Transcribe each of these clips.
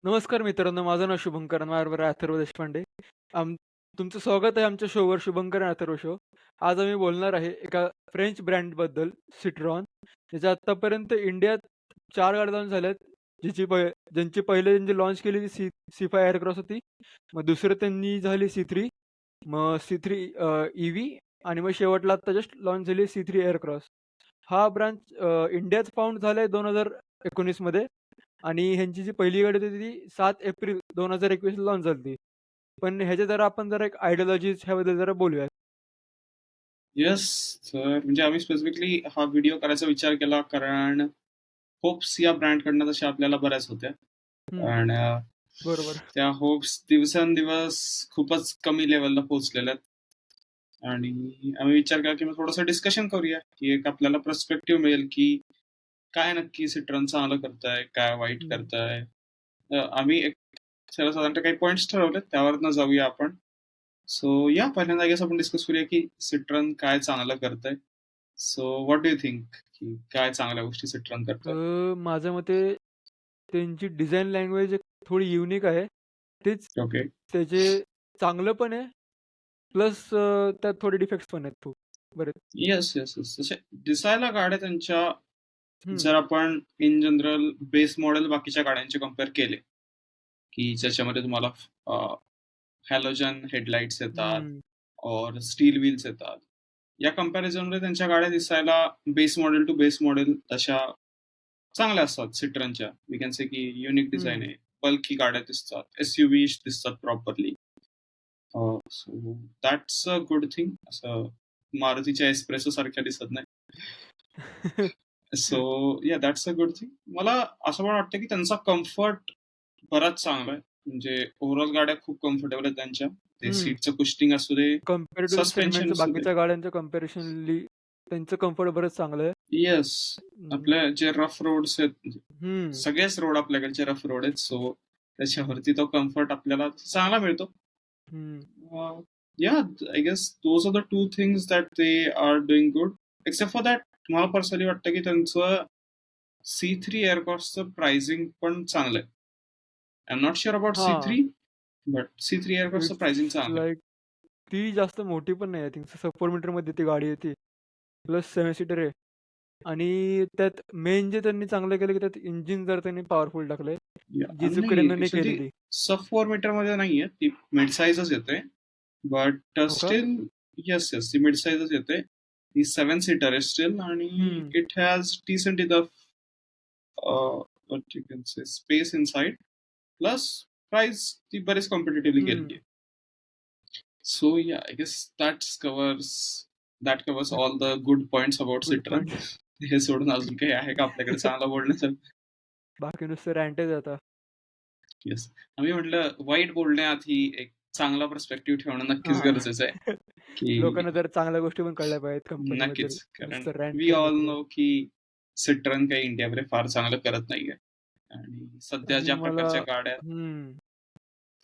नमस्कार मित्रांनो, माझं नाव शुभंकर आणि माझ्याबरोबर आहे अथर्व देशपांडे. आम तुमचं स्वागत आहे आमच्या शोवर शुभंकर आणि अथर्व शो. आज आम्ही बोलणार आहे एका फ्रेंच ब्रँडबद्दल Citroen. ज्याच्या आत्तापर्यंत इंडियात 4 गाड्या लॉन्च झाल्यात. ज्यांची पहिले त्यांची लॉन्च केलेली C5 एअरक्रॉस होती. मग दुसरं त्यांनी झाली C3, मग C3 EV आणि मग शेवटला आता जस्ट लॉन्च झाली C3 एअरक्रॉस. हा ब्रांच इंडियात फाउंड झालाय 2019 मध्ये आणि ह्यांची जी पहिली गाडी होती ती 7 एप्रिल 2021 ला लॉन्च झाली. पण ह्याच्या जरा आपण जरा एक आयडिओलॉजीज ह्याबद्दल जरा बोलूयात. येस. तर म्हणजे आम्ही स्पेसिफिकली हा व्हिडिओ करायचा विचार केला कारण होप्स या ब्रँडकडनं तशा आपल्याला बऱ्याच होत्या. हं, आणि बरोबर. त्या होप्स दिवसेंदिवस खूपच कमी लेव्हलला पोहोचलेल्या आहेत. आणि आम्ही विचार केला की मग थोडंसं डिस्कशन करूया, की एक आपल्याला पर्स्पेक्टिव्ह मिळेल, की काय नक्की Citroen चांगलं करतंय, काय वाईट हं. करतंय. आम्ही एक सर्वसाधारणतः काही पॉइंट्स ठरवलेत, त्यावरनं जाऊया आपण. सो या पहिल्यांदा आय गेस आपण डिस्कस करूया, की Citroen काय चांगलं करतंय. So what do you think, की काय चांगल्या गोष्टी Citroen करतंय? माझ्या मते त्यांची डिझाइन लँग्वेज एक थोडी युनिक आहे. तेच ओके. त्याचे चांगलं पण आहे, प्लस त्यात थोडे डिफेक्ट्स पण आहेत खूप बरेच. Yes, yes, yes. तसे दिसायला गाड्या त्यांच्या हं, जर आपण इन जनरल बेस मॉडेल बाकीच्या गाड्यांचे कंपेअर केले, की ज्याच्यामध्ये तुम्हाला हॅलोजन हेडलाइट्स येतात हं, और स्टील व्हील्स येतात. या कंपॅरिझनमध्ये त्यांच्या गाड्या दिसायला base model to base model तशा चांगल्या असतात Citroenच्या. वी कॅन से की युनिक डिझाइन हं. आहे. बल्की गाड्या दिसतात. एस-यू-व्ही दिसतात properly. So that's a good thing. असं मारुतीच्या एस्प्रेसो सारख्या दिसत नाही. सो या दॅट्स अ गुड थिंग. मला असं पण वाटतं की त्यांचा कम्फर्ट बराच चांगला आहे. म्हणजे ओव्हरऑल गाड्या खूप कम्फर्टेबल आहेत त्यांच्या. ते हं. सीटचं कुशनिंग असू दे, कंपेअर टू द सस्पेन्शन सेगमेंटचं असू दे. बाकीच्या गाड्यांच्या कंपॅरिझनली त्यांचं कम्फर्ट बरंच चांगलं आहे. येस. हं, आपल्या जे रफ रोड्स आहेत, म्हणजे हं, सगळेच रोड आपल्याकडचे रफ रोड आहेत. सो त्याच्यावरती तो कम्फर्ट आपल्याला चांगला मिळतो. हं. Yeah, I guess those are the two things that they are doing good. Except for that, मला पर्सनली वाटतं की त्यांचं C3 एअरक्रॉसचं प्राइसिंग पण चांगलं आहे. I am not sure about हां. C3, but C3 एअरक्रॉसचं pricing it's चांगलं आहे. लाइक ती जास्त मोठी पण नाही. आय थिंक 4 मीटरमध्ये ती गाडी येते. प्लस 7 सीटर आहे आणि त्यात मेन जे त्यांनी चांगलं केलं, की त्यात इंजिन जर त्यांनी पॉवरफुल टाकलंय, जी नाही, Citroenनं नाही ॲक्चुअली ती केलेली. सब 4 मीटरमध्ये नाहीये. ती मिड साइजच येते. बट हो का? Still yes, yes. ती मिड साइजच येते. ती 7 सीटर आहे स्टिल आणि hmm, it has decent enough what you can say space inside. Plus price ती बरीच कॉम्पिटिटिव्हली हं. केलेली आहे. So yeah I guess that covers all the good points about good Citroen. Point. हे सोडून अजून काही आहे का आपल्याकडे चांगलं बोलण्याचं? बाकी नुसतं रॅन्टच आता. येस. आम्ही म्हटलं वाईट बोलण्याआधी एक चांगला पर्स्पेक्टिव्ह ठेवणं नक्कीच हां. गरजेचं आहे, की लोकांना जरा चांगल्या गोष्टी पण कळल्या पाहिजेत कंपनीबद्दल. नक्कीच. कारण नुसतं रॅन्ट वी केलं ऑल तरी. नो की Citroen काही इंडियामध्ये फार चांगलं करत नाहीये. आणि सध्या आणि ज्या मला प्रकारच्या गाड्या आहेत, हं.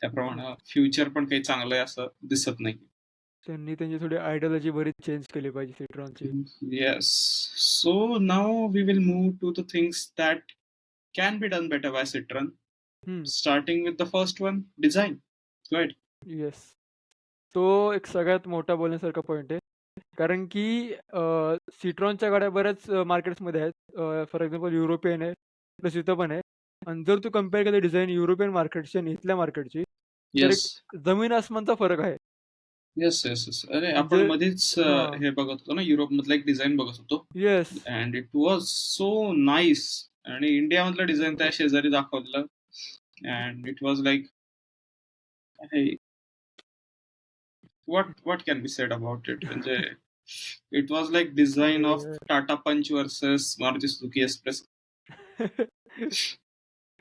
त्याप्रमाणे फ्युचर पण काही चांगलं आहे असं दिसत नाही. त्यांनी त्यांची थोडी आयडिओलॉजी बरीच चेंज केली पाहिजे Citroenची. Yes. So now we will move to the things that can be done better by Citroen. हं. Starting with the first one, design. Go ahead. Yes. तो एक सगळ्यात मोठा बोलण्यासारखा पॉइंट आहे. कारण की Citroenच्या गाड्या बऱ्याच मार्केट्समध्ये आहेत. फॉर एक्झाम्पल युरोपियन आहे, प्लस इथं पण आहे. आणि जर तू कंपेअर केलं डिझाइन युरोपियन मार्केटची आणि इथल्या मार्केटची, तर एक Yes. जमीन आसमानचा फरक आहे. Yes, yes, yes. अरे, आपण म्हणजे मध्येच हां. हे बघत होतो ना, युरोपमधला एक डिझाइन बघत होतो. Yes. And it was so nice. आणि इंडियामधलं डिझाइन त्या शेजारी दाखवलेलं. And it was like, what can be said about it? म्हणजे it was like design of ते टाटा पंच वर्सेस मारुती सुझुकी एक्सप्रेस.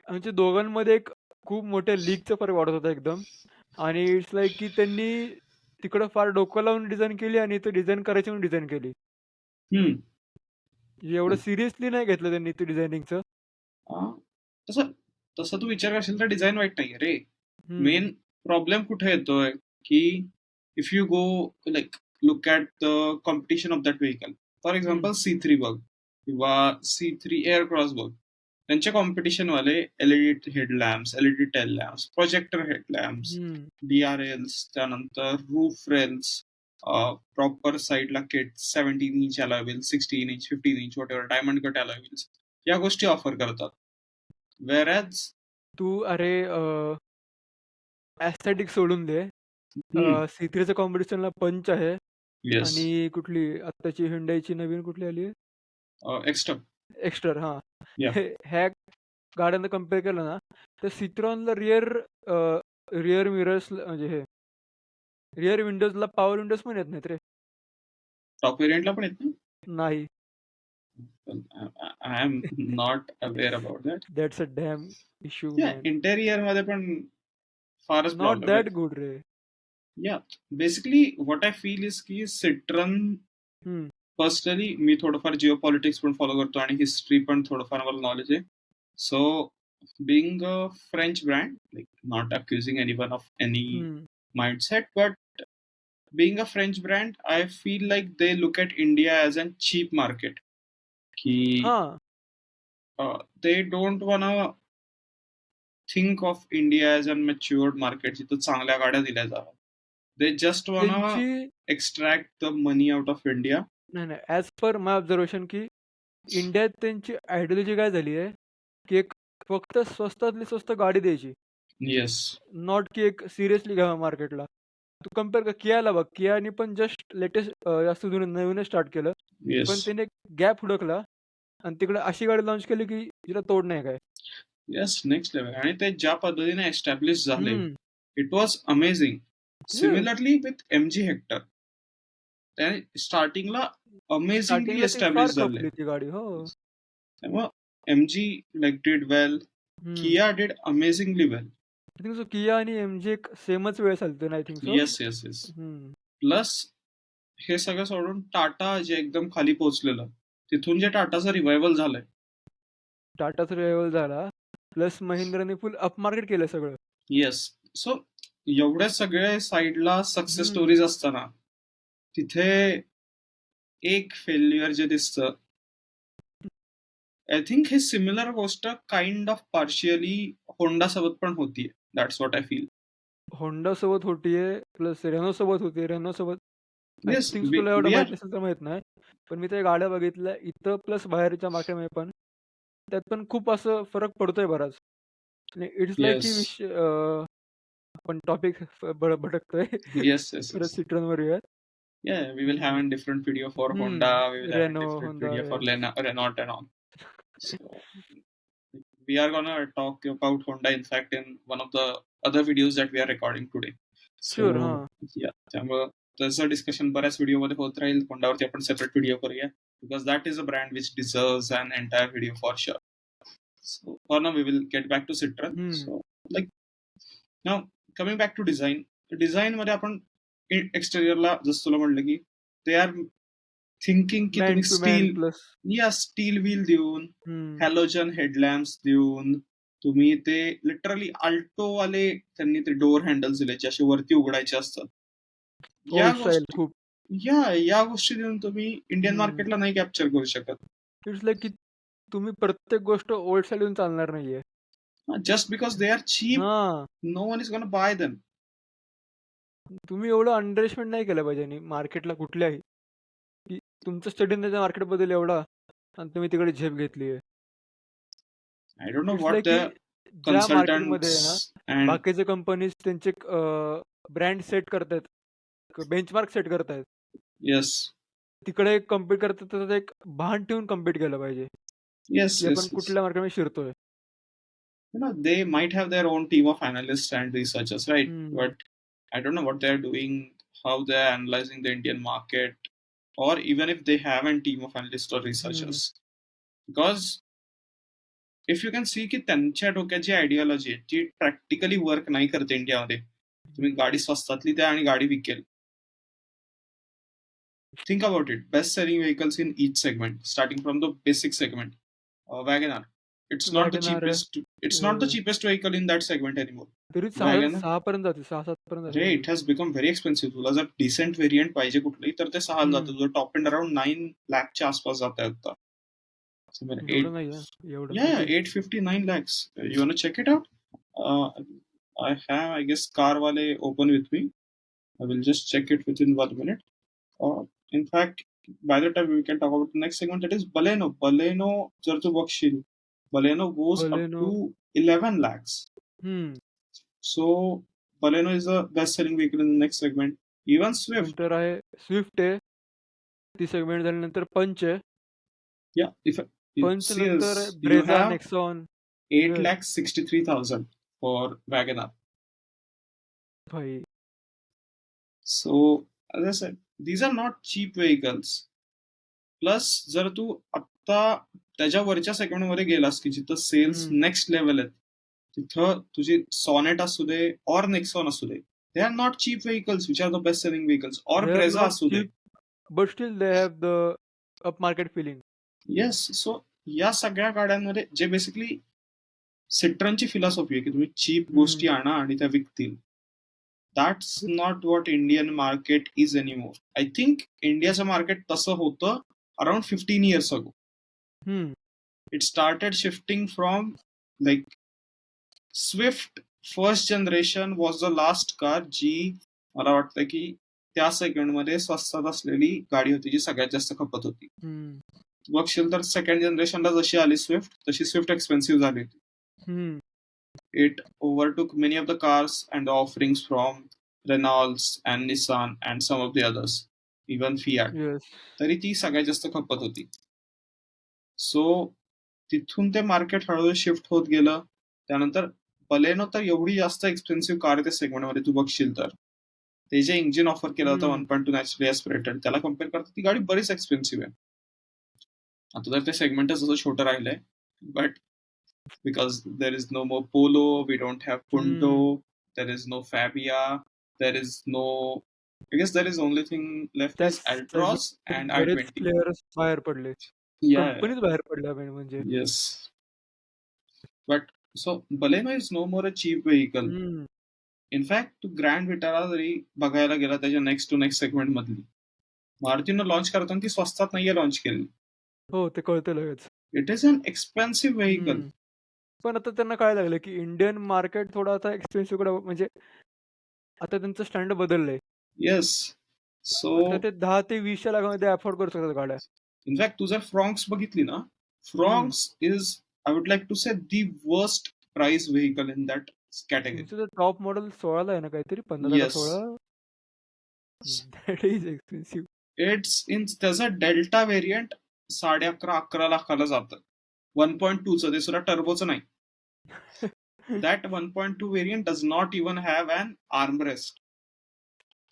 आमच्या दोघांमध्ये एक खूप मोठ्या लीगचा फरक वाटत होता एकदम. आणि इट्स लाइक की त्यांनी तिकडं फार डोकं लावून डिझाइन केली आणि इथं डिझाइन करायची म्हणून डिझाइन केली. हं. म्हणजे एवढं सिरियसली नाही घेतलं त्यांनी ते डिझायनिंगचं. हां. तसं तसं तू विचार करशील तर डिझाइन वाईट नाहीये रे. हं, मेन प्रॉब्लेम कुठे येतोय, की if you go like look at the competition of that vehicle. For हं, एक्झाम्पल C3 बघ किंवा C3 एअर क्रॉस बघ. त्यांचे कॉम्पिटिशन वाले LED headlamps, LED tail lamps, projector headlamps, hmm. DRLs, त्यानंतर रूफ रेल्स, प्रॉपर साईडला किट 17 inch alloy wheels, 16 inch, 15 inch, whatever diamond cut alloy wheels, या गोष्टी ऑफर करतात. वेरॅज तू अरे एस्थेटिक सोडून दे. C3च्या कॉम्पिटिशनला पंच आहे येस, आणि कुठली आत्ताची Hyundaiची नवीन कुठली आली आहे? एक्स्ट्रा, एक्स्टर हां. या ह्या गाड्यांना कंपेअर केलं ना, तर Citroenला रिअर मिरर्स म्हणजे हे रिअर विंडोजला पॉवर विंडोज पण येत नाहीत रे. टॉप व्हेरियंटला पण येत नाही. नाही. I am not aware about that. That's a dam issue या मॅन. इंटेरियर मध्ये पण फारच नॉट प्रॉब्लेम दॅट आहेत. गुड रे. या basically what I feel is की सिट्रन, हं. पर्सनली मी थोडंफार जिओ पॉलिटिक्स पण फॉलो करतो आणि हिस्ट्री पण थोडंफार मला नॉलेज आहे. So being a French brand, like not accusing anyone of any हं. mindset, but being a French brand, I feel like they look at India as a cheap market. Ki हां. they don't wanna think of India as a matured market जिथं चांगल्या गाड्या दिल्या जातात. They just wanna त्यांची extract the money out of India. नाही, नाही. As per माय observation की इंडियात त्यांची आयडिओलॉजी काय झाली आहे, की एक फक्त स्वस्तातली स्वस्त गाडी द्यायची. Yes, नॉट की एक सिरियसली घ्यावं मार्केटला. तू कंपेअर कर Kiaला बघ. Kiaनी पण जस्ट लेटेस्ट जास्त जुनं नवीनच स्टार्ट केलं. पण yes, त्याने एक गॅप हुडकला आणि तिकडे अशी गाडी लाँच केली, की जिला तोड नाही काय. yes, next level. आणि ते ज्या पद्धतीने एस्टॅब्लिश झाले, हं. It was amazing. Yes. Similarly with MG hectare, त्याने स्टार्टिंगला अमेझिंगली स्टार्टिंगला ती फार एस्टॅब्लिश झाले. खपली ती गाडी. हो. त्यामुळे MG like did well, hmm. Kia did amazingly well. I think so Kia आणि MG एक सेमच वेळेस आलते ना I think so. Yes, yes, yes. Hmm. Plus हे सगळं सोडून टाटा जे एकदम खाली पोहोचलेलं, तिथून जे टाटाचं रिवायवल झालंय. टाटाचा रिवायवल झाला. प्लस Mahindraने फुल अप मार्केट केलं सगळं. येस. सो एवढ्या सगळ्या साईडला सक्सेस हं. स्टोरीज असताना तिथे एक फेल्युअर जे दिसतं, आय थिंक हे सिमिलर गोष्ट काइंड ऑफ पार्शियली होंडा सोबत पण होतीये. That's what I feel. Honda सोबत होतीये, प्लस Renault सोबत होती. Renault सोबत आय येस, थिंक तुला एवढं वी माहीत आर नसेल तर माहीत नाही. पण मी त्या गाड्या बघितल्या इथं प्लस बाहेरच्या मार्केटमध्ये पण. त्यात पण खूप असं फरक पडतोय बराच. आणि इट्स लाइक की येस, आपण टॉपिक भटकतोय. येस, येस, परत yes. Citroenवर येऊयात. Yeah, we will have हं. a different video for हं. Honda. We will have a Renault, different Honda, video for yes. Renault and all. So we are gonna talk about Honda, in fact, in one of the other videos that we are recording today. Sure. So हां. yeah, त्यामुळं त्याचं discussion बऱ्याच व्हिडिओमध्ये होत राहील. होंडावरती आपण separate video करूया. Because that is a brand which deserves an entire video for sure. So for now, we will get back to Citroen. हं. So like now coming back to design. Design मध्ये आपण एक्सटेरियरला जसं तुला म्हटलं की they are thinking की man तुम्ही to man steel, plus. या स्टील व्हील देऊन, हं. हॅलोजन हेडलॅम्प्स देऊन, तुम्ही ते लिटरली अल्टो वाले त्यांनी ते डोअर हँडल्स दिले जे असे वरती उघडायचे असतात. या ओल्ड स्टाईल गोष्टी, खूप. या गोष्टी देऊन तुम्ही इंडियन हं. मार्केटला नाही कॅप्चर करू शकत. इट्स लाइक की तुम्ही प्रत्येक गोष्ट ओल्ड स्टाईल येऊन चालणार नाहीये. Just because they are cheap, हां. No one is gonna buy them. तुम्ही एवढं अंडर एस्टिमेट नाही केलं पाहिजे आणि मार्केटला कुठल्याही, की तुमचं स्टडी त्याच्या मार्केटबद्दल एवढा आणि तुम्ही तिकडे झेप घेतली आहे. I don't know it's what like the key ज्या मार्केटमध्ये कन्सल्टंट्स आहे ना, अँड बाकीचे कंपनीज त्यांचे ब्रँड सेट करतायत, बेंचमार्क सेट करतायत. येस, तिकडे कम्पीट करतात तर एक भान ठेवून कम्पीट केलं पाहिजे, येस, की आपण येस, येस. कुठल्या मार्केटमध्ये शिरतोय. They might have their own team of analysts and researchers, right? हं. But I don't know what they're doing, how they're analyzing the Indian market, or even if they have a team of analysts or हं. researchers. Because if you can see की त्यांच्या डोक्यात जी ideology आहे ती practically work नाही करते इंडियामध्ये. तुम्ही हं. गाडी स्वस्तातली द्या आणि गाडी विकेल. Think about it. Best selling vehicles in each segment, starting from the basic segment. WagonR. It's not the Wagon R. cheapest. It's not the cheapest vehicle in that segment anymore. तरी 6 WagonR. 6 पर्यंत जाते. 6-7 पर्यंत जाते अरे तरी. It has become very expensive. तुला जर decent variant पाहिजे कुठली तर ते 6 हं. जातं. तुझं टॉप एंड अराउंड 9 लाखच्या आसपास जात आहे आता. एवढं नाही एवढं Yeah, किती? 859 lakhs. You wanna check it out? Uh, I have, I guess, car wale open with me. I will just check it within 1 minute. In fact, by the time we can talk about the next segment, that is Baleno. Baleno, जर तू बघशील, Baleno goes up Baleno. to 11 lakhs. हं. So Baleno is the best-selling vehicle in the next segment. Even Swift. नंतर आहे Swift आहे. ती segment झाल्यानंतर पंच आहे. Yeah, if it पंच नंतर says you Brezza, have Nexon. 8 yes. lakhs 63,000 for Wagon. भाई. So, as I said, these are not cheap vehicles. Plus जर तू आत्ता त्याच्या वरच्या सेगमेंटमध्ये गेलास की जिथं सेल्स हं. नेक्स्ट लेवल आहेत, तिथं तुझी सॉनेट असू दे और नेक्सॉन असू दे, they are not cheap vehicles which are the best selling vehicles, और They are ब्रेझा not असू दे. cheap, but still they have the upmarket feeling. Yes, so या सगळ्या गाड्यांमध्ये जे बेसिकली सिट्रनची फिलॉसॉफी आहे की तुम्ही चीप गोष्टी आणा आणि त्या विकतील. That's not what Indian market is anymore. I think इंडियाचं मार्केट तसं होतं अराउंड 15 years ago. हं. It started shifting from like Swift first generation was the last car जी मला वाटतं की त्या सेगमेंटमध्ये स्वस्तात असलेली गाडी होती जी सगळ्यात जास्त खपत होती. हं. बघशील तर सेकंड जनरेशनला जशी आली स्विफ्ट तशी स्विफ्ट एक्सपेन्सिव्ह झाली होती. हं. It overtook many of the cars and the offerings from Renaults and Nissan and some of the others, even Fiat. Yes. तरी ती सगळ्यात जास्त खपत होती. सो तिथून ते मार्केट हळूहळू शिफ्ट होत गेलं. त्यानंतर बलेनो तर एवढी जास्त एक्सपेन्सिव्ह कार आहे त्या सेगमेंटमध्ये तू बघशील तर. ते जे इंजिन ऑफर केलं होतं हं. 1.2 नॅचरली ॲस्पिरेटेड त्याला कम्पेअर करता ती गाडी बरीच एक्सपेन्सिव्ह आहे. आता तर ते सेगमेंटच असं छोटं राहिलंय. But because there is no more Polo, we don't have Punto, hmm. There is no Fabia, there is no, I guess there is only thing left is त्याच अल्ट्रॉस सेगमेंटमध्ये अँड बरेच I-20. प्लेयर्स बाहेर पडले. या कंपनीच बाहेर पडल्या main म्हणजे. Yes. But so Baleno is no more a cheap vehicle. हं. इनफॅक्ट तू ग्रँड विटारा जरी बघायला गेला त्याच्या नेक्स्ट टू नेक्स्ट सेगमेंट मधली, मारुतीनं लॉन्च करताना ती स्वस्तात नाहीये लॉन्च केली. हो, ते कळतं लगेच. It is an expensive vehicle. हं. पण आता त्यांना कळायला लागलं, की इंडियन मार्केट थोडं आता एक्सपेन्सिव्हकडे म्हणजे आता त्यांचं स्टँडर्ड बदललंय. येस. सो आता ते 10 ते 20च्या लाखामध्ये अफोर्ड करू शकतात गाड्या. इनफॅक्ट तू जर फ्रॉन्क्स बघितली ना, हं. Fronx is I would like to say the worst price vehicle in that category. त्यांचं तर टॉप मॉडेल 16ला आहे ना काहीतरी 15 का yes. 16. That is expensive. It's in त्याचं डेल्टा व्हेरियंट 11.5-11 लाखाला जातं. 1.2चं ते सुद्धा टर्बोचं नाही. That 1.2 variant does not even have an armrest.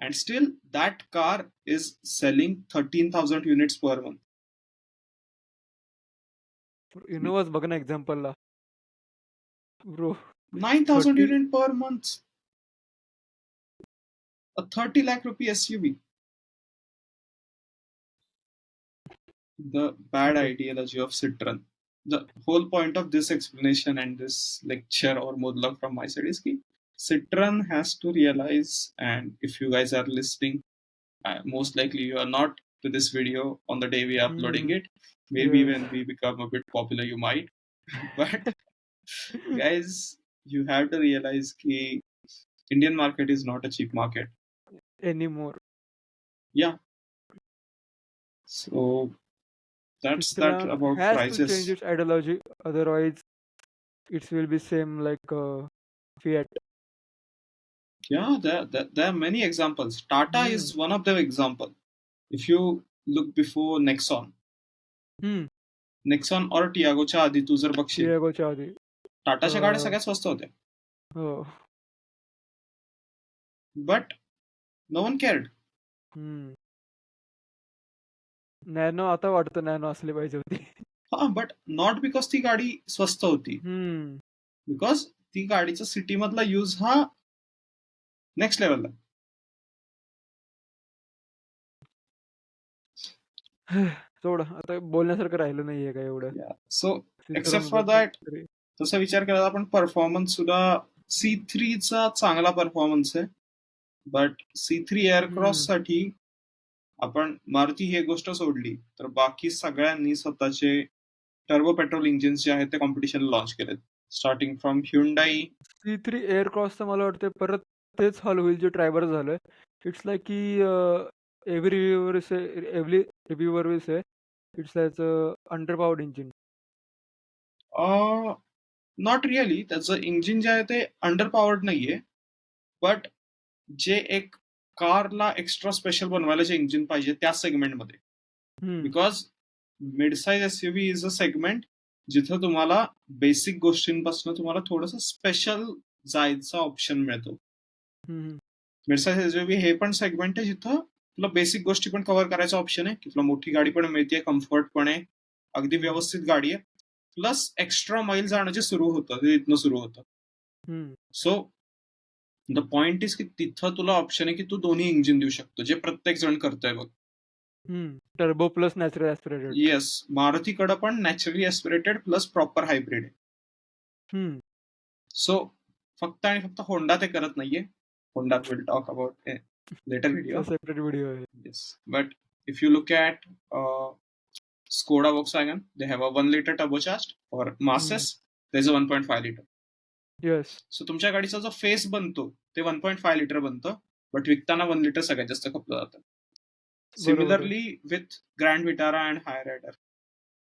And still, that car is selling 13,000 units per month. इनोवाच बघ ना एक्झाम्पलला. Bro 9,000 30. units per month. A 30 lakh rupee SUV. The bad Okay. ideology of Citroen. The whole point of this explanation and this lecture or monologue from my side is that Citroen has to realize, and if you guys are listening, most likely you are not to this video on the day we are uploading Hmm. it. Maybe Yes. when we become a bit popular, you might. But guys, you have to realize that Indian market is not a cheap market. Anymore. Yeah. So that's that Citroen about has to change prices. its ideology, otherwise it will be same like Fiat. Yeah, there are many examples. Tata Hmm. is one of the example. If you look before Nexon, हं. Nexon or Tiagoच्या आधी तू जर बघशील, टियागोच्या आधी. टाटाच्या गाड्या अ, सगळ्यात स्वस्त होत्या. हो. But no one cared. हं. नॅनो आता वाटतं नॅनो असली पाहिजे होती. बट नॉट बिकॉज ती गाडी स्वस्त होती. हं. बिकॉज ती गाडीचा सिटीमधला यूज हा नेक्स्ट लेवलला. सोड आता बोलण्यासारखं राहिलं नाहीये काय एवढं. सो एक्सेप्ट Citroen फॉर बद्दल दॅट, तरी. तसा विचार केला तर आपण परफॉर्मन्स सुद्धा C3चा चांगला परफॉर्मन्स आहे. बट C3 एअरक्रॉस हं. साठी आपण मारुती ही गोष्ट सोडली तर बाकी सगळ्यांनी स्वतःचे टर्बो पेट्रोल इंजिन्स जे आहेत ते कॉम्पिटिशन लॉन्च केलेत. Starting from Hyundai. C3 एअरक्रॉसचं मला वाटतं परत तेच हाल होईल जे ट्रायबरचं झालंय. इट्स लाइक की every reviewer will say it's like under powered engine. Not really. त्याचं इंजिन जे आहे ते अंडर पॉवर्ड नाहीये. बट जे एक कारला एक्स्ट्रा स्पेशल बनवायला जे इंजिन पाहिजे त्या सेगमेंटमध्ये. हं, because mid size SUV is a segment जिथं तुम्हाला बेसिक गोष्टींपासून तुम्हाला थोडंसं स्पेशल जायचा ऑप्शन मिळतो. हं, हं, मिड साईज एसयूव्ही हे पण सेगमेंट आहे जिथं तुला बेसिक गोष्टी पण कव्हर करायचा ऑप्शन आहे, की तुला मोठी गाडी पण मिळते, कम्फर्ट पण आहे, अगदी हं, व्यवस्थित गाडी आहे. प्लस एक्स्ट्रा माईल जाणं जे सुरू होतं ते तिथनं सुरू होतं. हं, सो द पॉइंट इज की तिथं तुला ऑप्शन आहे की तू दोन्ही इंजिन देऊ शकतो, जे प्रत्येक जण करतोय बघ. Hmm. Turbo plus natural aspirated. Yes, मारुतीकडं पण naturally aspirated plus proper hybrid आहे. हं. सो फक्त आणि फक्त होंडा ते करत नाहीये. Honda will talk about later चा व्हिडिओ. सेपरेट व्हिडिओ आहे. Yes, but if you look at Skoda Volkswagen, they have a 1 liter turbocharged. For हं. masses, there's a 1.5 liter. Yes. So तुमच्या गाडीचा जो फेस बनतो ते 1.5 लिटर बनतं, बट विकताना 1 लिटर सगळ्यात जास्त खपलं जातं. बरोबर आहे. Similarly with Grand Vitara and Hyryder,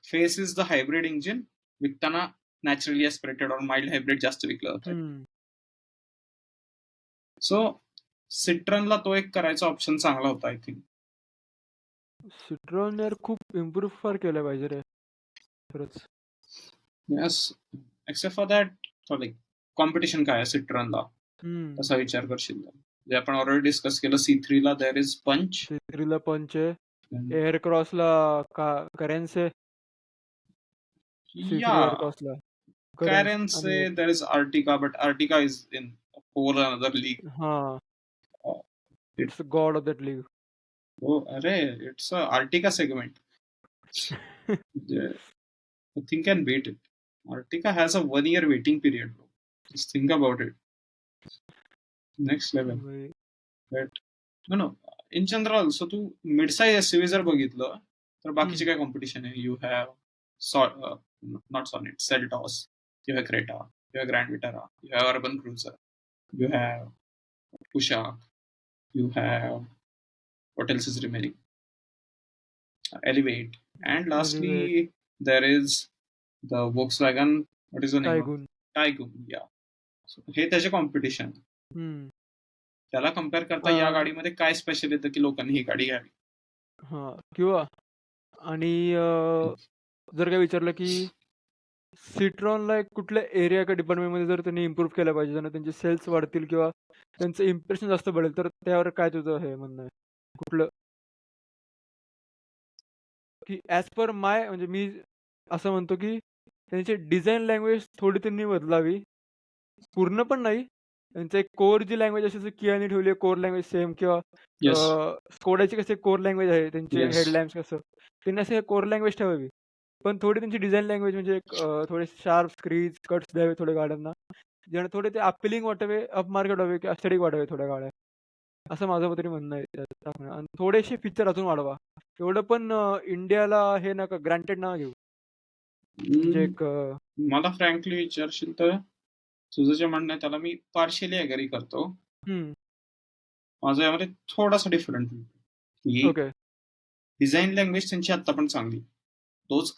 face is the hybrid engine, विकताना नॅचरली एस्पिरेटेड और माइल्ड हायब्रिड जास्त विकलं जातं. हं. सो सिट्रनला तो एक करायचा ऑप्शन चांगला होता आय थिंक. Citroen यार खूप इम्प्रूव्ह फार केलं पाहिजे रे. खरंच. Yes, except for that like competition काय आहे सिट्रनला हं. तसा विचार करशील तर. जे आपण ऑलरेडी डिस्कस केलं, C3 ला देअर इज पंच. C3ला पंच आहे. एअरक्रॉसला करेन्स आहे. या C3 एअरक्रॉसला करेन्स Karen's आणि there is Artica, but Artica is in a whole another league. हां. Uh, it, it's God of that league. oh, array, it's a Artica segment. Yeah, nothing can beat it. Artica has a 1 year waiting period, bro. Just think about it. Next level. But no. In general, so तू mid-size SUV जर बघितलं तर बाकीचे काय competition आहे? You have not Sonnet, Seltos, you have Creta, you have Grand Vitara, you have Urban Cruiser, you have Kushaq, you have what else is remaining? Elevate, and elevate, lastly there is the Volkswagen. What is the name of टायगून. Taygun? Yeah. So हे त्याचे competition. हं. त्याला compare करता या अ, गाडीमध्ये काय special येतं की लोकांनी ही गाडी घ्यावी? हां. किंवा आणि जर काय विचारलं की Citroenला एक कुठल्या एरिया किंवा डिपार्टमेंटमध्ये जर त्यांनी इम्प्रूव्ह केलं पाहिजे, ज्याने त्यांचे सेल्स वाढतील किंवा त्यांचं इम्प्रेशन जास्त बढेल, तर त्यावर काय तुझं हे म्हणणं आहे? कुठलं की ॲज पर माय म्हणजे मी असं म्हणतो की त्यांची डिझाइन लँग्वेज थोडी त्यांनी बदलावी. पूर्ण पण नाही. त्यांचं एक कोर जी लँग्वेज असेल जसं Kiaनी ठेवली आहे कोर लँग्वेज सेम किंवा येस. Skoda'ची कशी कोर लँग्वेज आहे, त्यांचे येस. हेडलॅम्प्स कसं, त्यांनी असं कोर लँग्वेज ठेवावी. पण थोडी त्यांची डिझाइन लँग्वेज म्हणजे एक थोडे शार्प स्क्रीज, कट्स द्यावे थोड्या गाड्यांना. ज्याने थोडे ते अपीलिंग वाटावे, अप मार्केट व्हावे किंवा एस्थेटिक वाटावे थोड्या गाड्या. असं माझं तरी म्हणणं आहे त्यात आणि थोडेसे फीचर अजून वाढवा. एवढं पण इंडियाला हे नका ग्रँटेड नका घेऊ. म्हणजे हम्म, एक मला फ्रँकली विचारशील तर तुझं जे म्हणणं आहे त्याला मी पार्शियली अग्री करतो. हं, माझं यामध्ये थोडासा डिफरंट की ओके. डिझाईन लँग्वेज त्यांची आता पण चांगली. हं, those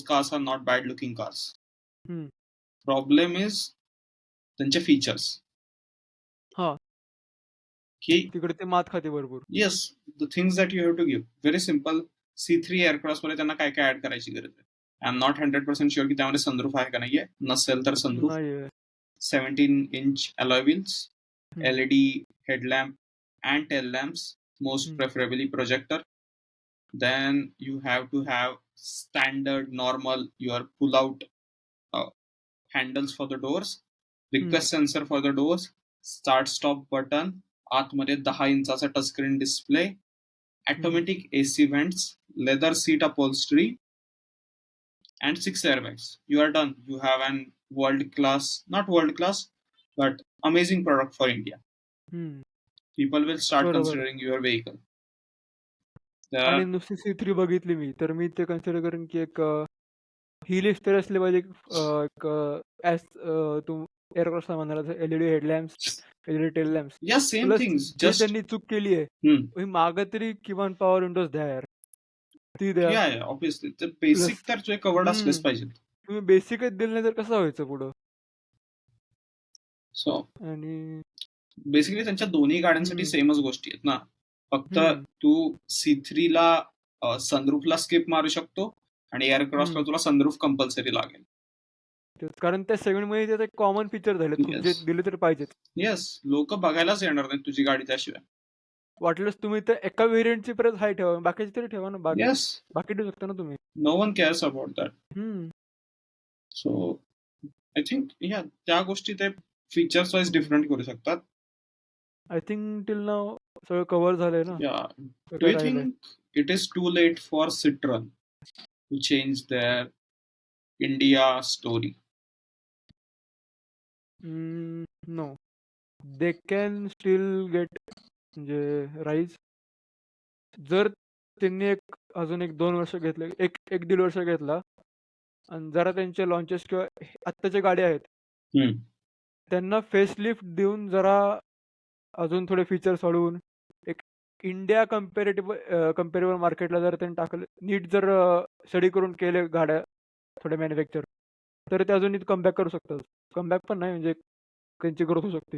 cars are not bad looking cars. हं. प्रॉब्लेम इज त्यांचे फीचर्स. हां, की तिकडे ते मात खाते भरपूर. Yes, the things that you have to give. Very simple. C3 एअरक्राफ्टमध्ये त्यांना काय काय ऍड करायची गरज आहे? आय एम नॉट 100% शुअर की त्यामध्ये सनरूफ आहे का नाहीये. नसेल तर सनरूफ. नाहीये. 17 इंच alloy wheels, हं, LED headlamp and tail lamps, most हं, preferably projector. Then you have to have standard normal your pull out uh, handles for the doors, हं, request sensor for the doors, start stop button, आतमध्ये 10 इंचाचा touchscreen display, हं, automatic AC vents, leather seat upholstery, and 6 airbags. You are done. You have an world class, not world class, but amazing product for India. हं. People will start बरोबर. considering your vehicle. There आणि are नुसती C3 बघितली मी, तर मी ते consider करेन की एक ही लिस्ट तर असली पाहिजे की एक ॲज तू एअरक्राफ्टला म्हणाला एल-ई-डी हेडलॅम्प्स, एल-ई-डी टेल लॅम्प्स या सेम प्लस थिंग्स जे जस्ट त्यांनी चूक केली आहे, हं. तुम्ही मागे तरी किमान पॉवर विंडोज द्या यार. ती द्या. या, या. ऑब्व्हियसली. तर प्लस बेसिक तर तुझे कव्हर्ड असलेच हं. पाहिजेत. तुम्ही बेसिकच दिलं नाही तर कसं व्हायचं पुढं? सो आणि बेसिकली त्यांच्या दोन्ही गाड्यांसाठी हं, सेमच गोष्टी आहेत ना. फक्त हं, तू C3ला सनरूफला स्किप मारू शकतो आणि एअरक्रॉसला हं. तुला सनरूफ कंपल्सरी लागेल. तेच कारण त्या सेगमेंटमध्ये त्याचं एक कॉमन फीचर झालेत खूप येस. जे दिले तर पाहिजेत. येस. लोकं बघायलाच येणार नाहीत तुझी गाडी त्याशिवाय. वाटल्यास तुम्ही त्या एका व्हेरियंटची परत हाय ठेवा. बाकीची तरी ठेवा ना येस. बाकी ठेवू शकता ना तुम्ही. No one cares about that. हं. सो आय थिंक त्या गोष्टी ते फीचर्स वाईज डिफरंट करू शकतात. आय थिंक टिल नाऊ सगळं कव्हर झालंय ना. या तर डू काय यू राहिलंय? Think it is too late for Citroen to change their India story? No. They can still get म्हणजे राईज जर त्यांनी अजून 1-2 वर्ष घेतले, 1-1.5 वर्ष घेतला आणि जरा त्यांचे लॉन्चेस किंवा आत्ताच्या गाड्या आहेत, हं. त्यांना फेसलिफ्ट देऊन जरा अजून थोडे फीचर्स वाढवून एक इंडिया कंपॅरेबल मार्केटला जर त्यांनी टाकलं, नीट जर स्टडी करून केले गाड्या थोड्या मॅन्युफॅक्चर, तर ते अजून कमबॅक करू शकतात. कमबॅक पण नाही म्हणजे त्यांची ग्रोथ होऊ शकते.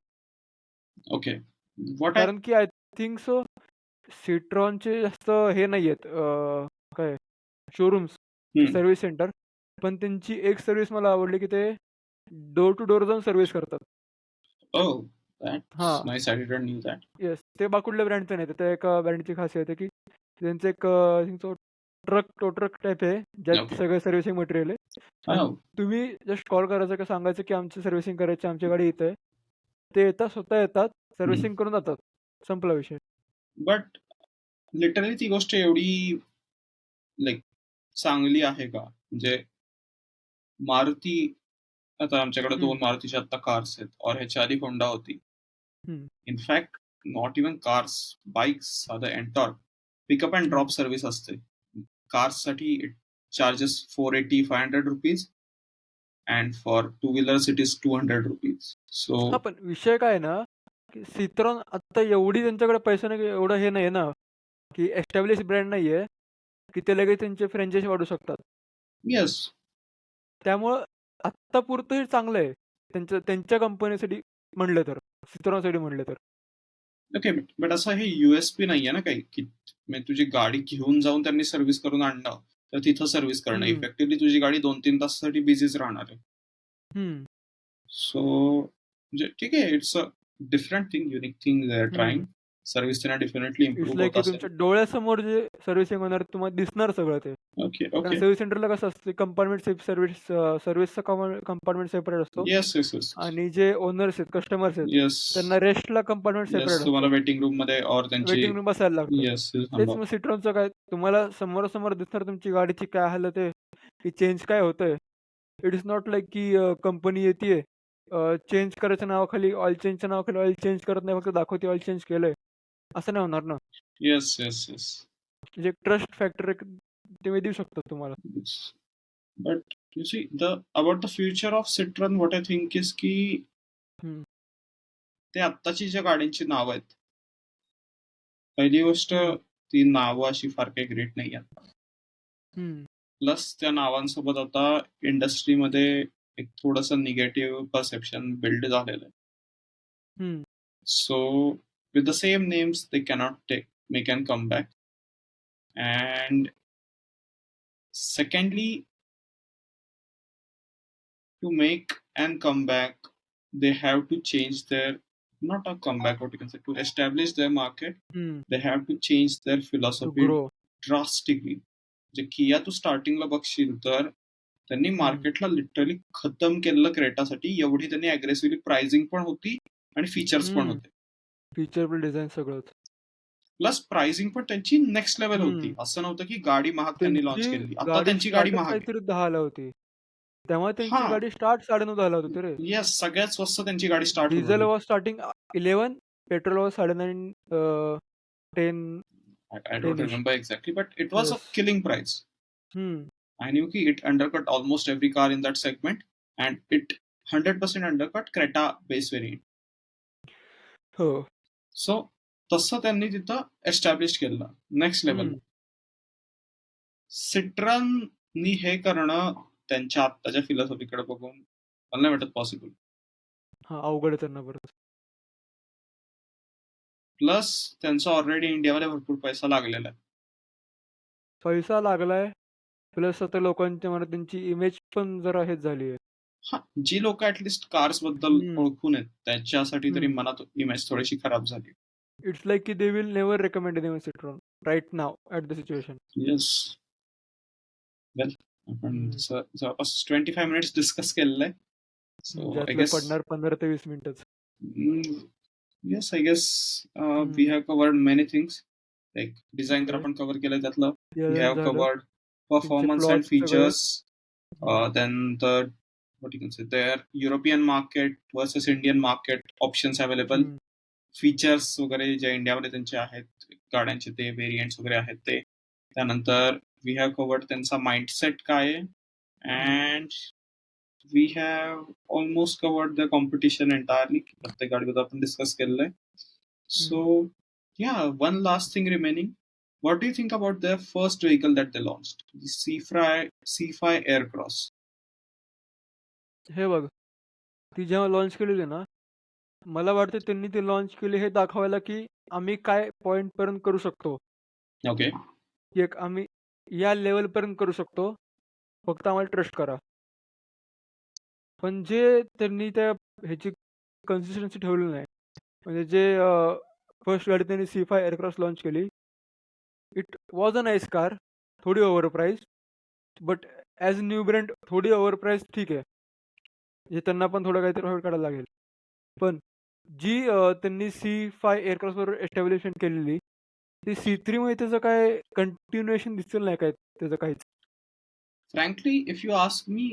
ओके. व्हॉट आय कारण की आय थिंक सो Citroenचे जास्त हे नाही आहेत काय शोरूम्स, हं. Service centre. पण त्यांची एक सर्व्हिस मला आवडली, की ते डोर टू डोर जाऊन सर्व्हिस करतात. ओह! दॅट्स हां, nice. I didn't knew that. Yes. ते कुठल्या ब्रँडचं नाही. त्या एका ब्रँडची खासियत आहे, की त्यांचं एक I think so tow truck type आहे, ज्यात ओके. सगळं सर्व्हिसिंग मटेरियल आहे आणि ओह! तुम्ही जस्ट कॉल करायचा की सांगायचं, की आमची सर्व्हिसिंग करायची आमची गाडी इथं आहे. ते येतात, स्वतः येतात, हं. सर्व्हिसिंग करून जातात. संपला विषय. बट लिटरली ती गोष्ट एवढी लाइक चांगली आहे का? म्हणजे मारुती आता आमच्याकडे 2 हं, मारुतीच्या आत्ता कार्स आहेत और ह्याच्या आधी Honda होती. Hmm, in fact not even cars, bikes साधं Ntorq pickup and drop hmm. Service असते. कार्ससाठी it charges ₹480-500 and for two wheelers it is ₹200. So हां, पण विषय काय आहे ना, की Citroen आत्ता एवढी त्यांच्याकडे पैसा नाही, एवढं हे नाहीये ना, की एस्टॅब्लिश ब्रँड नाहीये, की ते लगेच त्यांचे फ्रँचाइज वाढवू शकतात. येस. त्यामुळं आत्तापुरतं हे चांगलं आहे. त्यांच्या कंपनीसाठी म्हणलं तर, Citroenसाठी म्हणलं तर. ओके. बट असं हे यू-एस-पी नाहीये ना काही, की म्हणजे तुझी गाडी घेऊन जाऊन त्यांनी सर्व्हिस करून आणणं, तर तिथं सर्व्हिस करणं. हं, इफेक्टिव्हली तुझी गाडी 2-3 तासासाठी बिझीच राहणार आहे. हं, सो म्हणजे ठीक आहे, it's a different thing, unique thing they are trying. हं. सर्व्हिस त्यांना डेफिनेटली इट्स इम्प्रूव्ह लाइक होत की असेल. तुमच्या डोळ्यासमोर जे सर्व्हिसिंग होणार तुम्हाला दिसणार सगळं ते. ओके, कारण ओके. सर्व्हिस सेंटरला कसं असतं कंपार्टमेंट सर्व्हिसचा कंपार्टमेंट सेपरेट असतो येस, येस, येस. आणि जे ओनर्स आहेत, कस्टमर्स आहेत, येस, त्यांना रेस्टला कंपार्टमेंट येस. सेपरेट तुम्हाला असतो. वेटिंग रूममध्ये और त्यांची वेटिंग रूम बसायला लागतं. Yes, yes. तेच थांबा. मग Citroenचं काय तुम्हाला समोरासमोर दिसणार तुमची गाडीची काय हालत आहे, की चेंज काय होतंय. इट इस नॉट लाइक की कंपनी येतीये चेंज करायच्या नावाखाली ऑइल चेंजच्या नावाखाली ऑइल चेंज करत नाही, फक्त दाखवते ऑइल चेंज केलंय. असं नाही होणार ना. Yes, yes, yes. म्हणजे एक ट्रस्ट फॅक्टर एक ते देऊ शकतात तुम्हाला. Yes. But you see about the future of Citroen what I think is की हं, ते आत्ताची ज्या गाड्यांची नावं आहेत, पहिली गोष्ट हं, ती नावं अशी फार काही ग्रेट नाही आहेत. हं, प्लस त्या नावांसोबत आता इंडस्ट्रीमध्ये एक थोडंसं निगेटिव्ह परसेप्शन बिल्ड झालेलं आहे. Hmm, so with the same names they cannot make an comeback. And secondly to make an comeback, they have to change their not a comeback, what you can say, to establish their market, हं. they have to change their to philosophy grow. drastically. जे किया तू स्टार्टिंगला बघशील तर त्यांनी हं, मार्केटला लिटरली खतम केलेलं क्रेटासाठी एवढी त्यांनी अग्रेसिव्हली प्राइसिंग पण होती आणि फीचर्स पण हं. होते. फीचरेबल डिझाइन सगळंच. प्लस प्राइसिंग पण त्यांची नेक्स्ट लेव्हल होती. हं. असं नव्हतं की गाडी महाग त्यांनी लॉन्च त्यांची केली. आता गाडी त्यांची गाडी स्टार्टच महाग आहे. काहीतरी 10 होती. तेव्हा त्यांची हां. गाडी स्टार्ट 9.5 होती रे. येस, सगळ्यात स्वस्त त्यांची गाडी स्टार्ट होत डिझेल होती. Was starting 11, petrol was 9.5 10 I don't 10 इश. remember exactly, but it was a yes. killing price. हं. I knew ki it undercut almost every car in that segment, and it 100% undercut Creta base variant. हो. So तसं त्यांनी तिथं establish केलं next लेवलला. हं. सिट्रननी हे करणं त्यांच्या आत्ताच्या फिलॉसॉफीकडे बघून मला नाही वाटत पॉसिबल. हां, अवघड आहे त्यांना बरंच. प्लस त्यांचा ऑलरेडी इंडियामध्ये भरपूर पैसा लागलेला आहे. पैसा लागलाय, प्लस आता लोकांच्या मनात त्यांची इमेज पण जरा हेच झाली आहे. हा, जी लोक ऍटलिस्ट कार्स बद्दल हं. ओळखून आहेत त्याच्यासाठी तरी हं. मनात इमेज थोडीशी खराब झाली. इट्स लाइक की they will never recommend anyone Citroen right now at the situation. Yes. Well, आपण हं. जवळपास 25 मिनिट्स डिस्कस केलेलं आहे. सो आय ज्यातलं गेस पडणार 15 ते 20 मिनिटच. Yes, I guess we have covered many things. Like design तर होय. आपण कव्हर केलंय त्यातलं. वी डिझाइन हॅव झालं. कवर्ड त्यांचे परफॉर्मन्स फ्लॉज अँड सगळे. Features. Hmm. Then what you can say, their European market versus Indian market options available. हं. फीचर्स वगैरे जे इंडियामध्ये त्यांचे आहेत गाड्यांचे ते व्हेरियंट्स वगैरे आहेत ते. त्यानंतर वी हॅव कवर्ड त्यांचा माइंडसेट काय आहे. हं. And we have almost covered the competition entirely. प्रत्येक गाडीबद्दल आपण डिस्कस केलेलं आहे. हं. So yeah, one last thing remaining. What do you think about their first vehicle that they launched? The C5 Aircross. हे बघ, ती जेव्हा लॉन्च केलेली ना, मला वाटतं त्यांनी ती लॉन्च केली हे दाखवायला, की आम्ही काय पॉइंटपर्यंत करू शकतो. Okay. की एक आम्ही या लेव्हलपर्यंत करू शकतो. फक्त आम्हाला ट्रस्ट करा. पण जे त्यांनी त्या ह्याची कन्सिस्टन्सी ठेवली नाही. म्हणजे जे फर्स्ट गाडी त्यांनी C5 एअरक्रॉस लॉन्च केली. It was a nice car. थोडी overpriced. But as new brand थोडी ओव्हर प्राईस्ड ठीक आहे. म्हणजे त्यांना पण थोडं काहीतरी प्रॉफिट काढायला लागेल. पण जी त्यांनी C5 एअरक्रॉसवर एस्टॅब्लिशमेंट केलेली, ती C3 मध्ये त्याचं काय कंटिन्युएशन दिसलेलं नाही काय त्याचं काहीच. Frankly, if you ask me,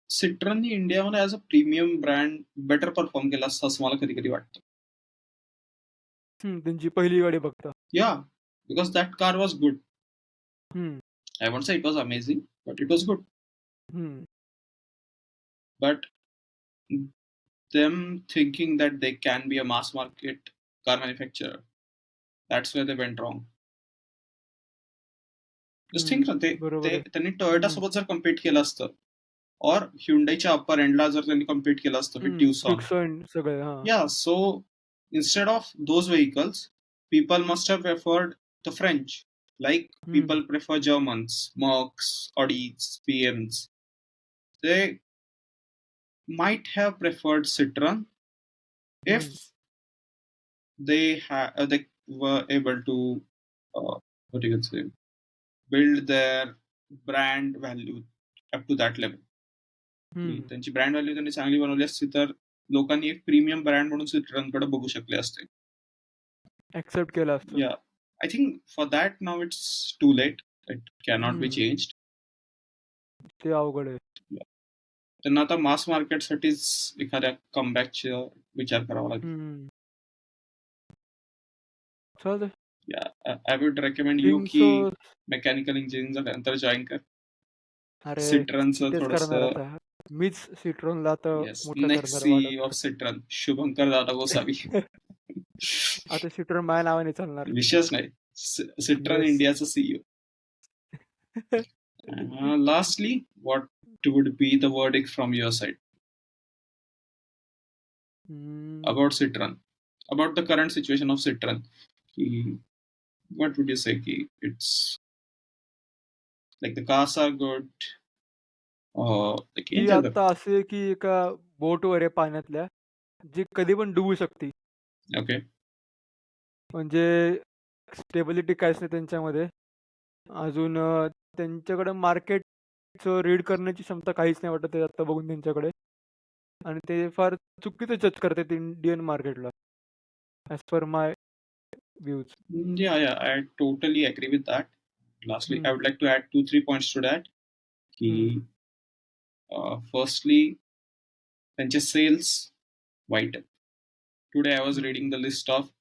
Citroenनी इंडियामध्ये as a premium brand better perform केला असं मला कधी कधी वाटतं. त्यांची पहिली गाडी बघता. Yeah, because that car was good. हं. I won't say it was amazing, but it was good. हं. But them thinking that they can be a mass market car manufacturer, that's where they went wrong. Just think ना, बरोबर आहे. त्यांनी Toyota हं. सोबत जर compete केलं असतं, और Hyundaiच्या अप्पर एंडला जर त्यांनी कम्पीट केलं असतं विथ ट्युसॉन. ट्युक्सॉन सगळे. हां. Yeah, so instead of those vehicles, people must have preferred the French. Like हं. people prefer Germans, Mercs, Audis, BMs. They might have preferred Citroen if हं. they were able to what you can say, build their brand value up to that level. की हं. त्यांची brand value त्यांनी चांगली बनवली असती तर लोकांनी एक प्रीमियम ब्रँड म्हणून सिट्रॉनकडे बघू शकले असते. एक्सेप्ट केलं असतं. Yeah, I think for that now it's too late. It cannot be हं. changed. ते अवघड आहे. Yeah. त्यांना आता मास मार्केटसाठीच एखाद्या कमबॅकचा विचार करावा लागेल. हं. चालतंय. Yeah, I would recommend you think की सो. मेकॅनिकल इंजिनिअरिंग झाल्यानंतर जॉईन कर. अरे, सिट्रॉनचं तेच करणार थोडंसं. आता. मीच Citroenला आता येस, मोठं नेक्स्ट करणार सीईओ ऑफ वाटतं. सिट्रॉन शुभंकर दादा गोसावी. आता Citroen माझ्या नावाने चालणार. विषयच नाही. Citroen yes. इंडियाचं CEO. Lastly, what would be the verdict from your side about Citroen, about the current situation of Citroen? What would you say? It's like the cars are good, or like in ती general? आता अशी आहे की एका बोटवर आहे पाण्यातल्या, जी कधी पण डुबू शकते. Okay. म्हणजे स्टेबिलिटी काहीच नाही त्यांच्यामध्ये. अजून त्यांच्याकडे मार्केटचं रीड करण्याची क्षमता काहीच नाही वाटत आहे आता बघून त्यांच्याकडे. आणि ते फार चुकीचं जज करतात इंडियन मार्केटला. As per my views. Yeah, I totally agree with that. Lastly, I हं. would like to add 2-3 points to that. हं. Firstly, त्यांचे sales वाईट आहेत. Today I was हं. reading the list of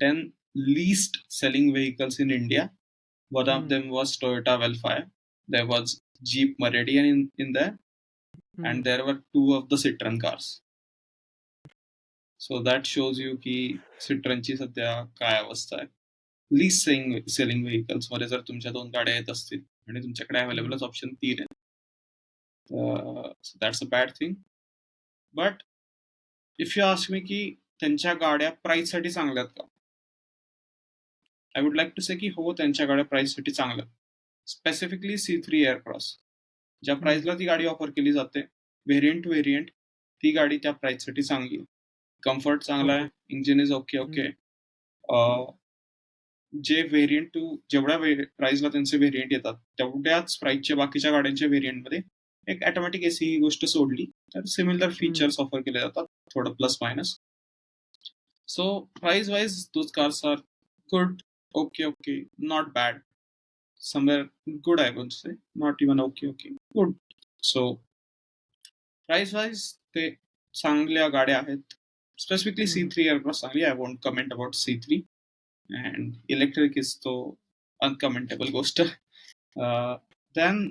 10 least selling vehicles in India. One of हं. them was Toyota Velfire. There was Jeep Meridian in there, and there were two of the Citroen cars. So that shows you की Citroenची सध्या काय अवस्था आहे. Lease selling vehicles मध्ये जर तुमच्या 2 गाड्या येत असतील आणि तुमच्याकडे अवेलेबलच ऑप्शन 3 आहेत. That's a bad thing. But if you ask me की त्यांच्या गाड्या प्राइससाठी चांगल्या आहेत का? आय वुड लाईक टू से की हो, त्यांच्या गाड्या प्राइससाठी चांगल्या आहेत. Specifically C3 एअरक्रॉस. ज्या प्राइसला ती गाडी ऑफर केली जाते, व्हेरियंट ती गाडी त्या प्राइससाठी चांगली आहे. कम्फर्ट चांगला आहे, इंजिन इज ओके. जे व्हेरियंट जेवढ्या प्राइसला त्यांचे व्हेरियंट येतात, तेवढ्याच प्राइसच्या बाकीच्या गाड्यांच्या व्हेरियंटमध्ये एक ऑटोमॅटिक एसी ही गोष्ट सोडली तर सिमिलर फीचर्स ऑफर केले जातात, थोडं plus minus. So price wise those cars are good, okay, not bad. somewhere good, I would say, not even okay, good. So price wise ते चांगल्या गाड्या आहेत. Specifically C3 aircraft चांगली. I won't comment about C3, and electric is तो uncommentable गोष्ट. Then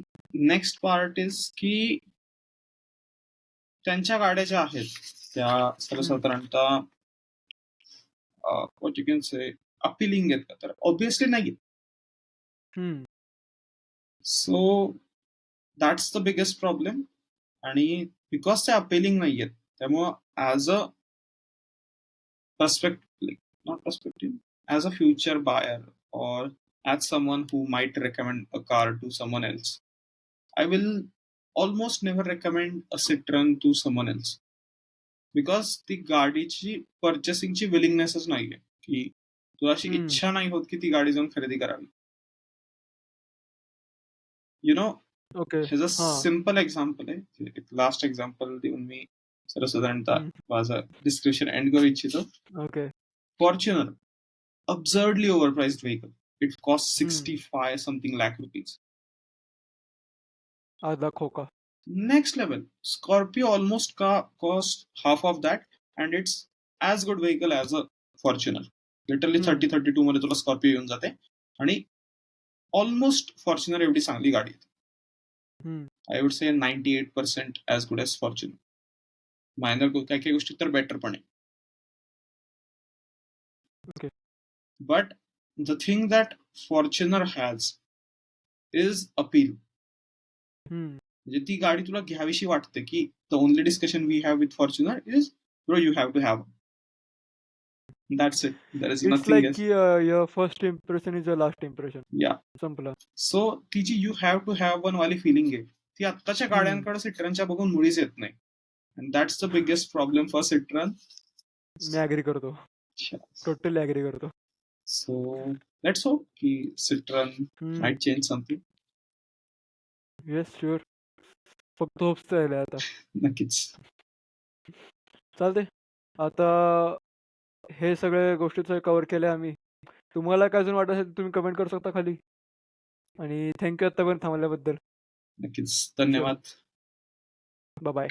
next part is की त्यांच्या गाड्या ज्या आहेत त्या सर्वसाधारणतः what you can say appealing आहेत का? तर obviously नाही. So that's the biggest problem. आणि बिकॉज ते अपेलिंग नाही आहेत, त्यामुळं as a perspective, as a future buyer और as someone who might recommend a car to someone else, I will almost never recommend a Citroen to someone else. Because ती गाडीची पर्चेसिंगची विलिंगनेसच नाही आहे, की तुला अशी इच्छा नाही होत की ती गाडी जाऊन खरेदी करावी. यु नो, ह्याचं सिम्पल एक्झाम्पल आहे, एक लास्ट एक्झाम्पल देऊन मी सर्वसाधारणतः माझं डिस्क्रिप्शन एंड करू इच्छितो. Fortuner, absurdly overpriced vehicle. It costs 65 something lakh rupees. Next level, Scorpio almost cost half of that, and it's as good vehicle as a Fortuner. Literally 30-32 मध्ये तुला Scorpio येऊन जाते आणि almost Fortuner एवढी चांगली गाडी आहे. I would say 98% as good as Fortuner. Minor काही काही गोष्टी तर बेटर पण आहे. But the thing that Fortuner has is appeal. म्हणजे ती गाडी तुला घ्यावीशी वाटते की the only discussion we have with Fortuner is bro, you have to have one. That's it. There is nothing else. Your first impression is your last impression. Yeah. संपला. So ती जी you have to have one वाली feeling आहे, ती आत्ताच्या गाड्यांकडे Citroenच्या बघून मुळीच येत नाही. And that's the biggest problem for Citroen. मी ऍग्री करतो. टोटली ऍग्री करतो. So let's hope की Citroen might change something. Yes sure. फक्त होप्स राहिले आता. नक्कीच. चालते. आता हे सगळे गोष्टी कव्हर केल्या आम्ही. तुम्हाला काय अजून वाटत असेल तुम्ही कमेंट करू शकता खाली. आणि थँक्यू आतापर्यंत थांबल्याबद्दल. नक्कीच. धन्यवाद. Bye bye.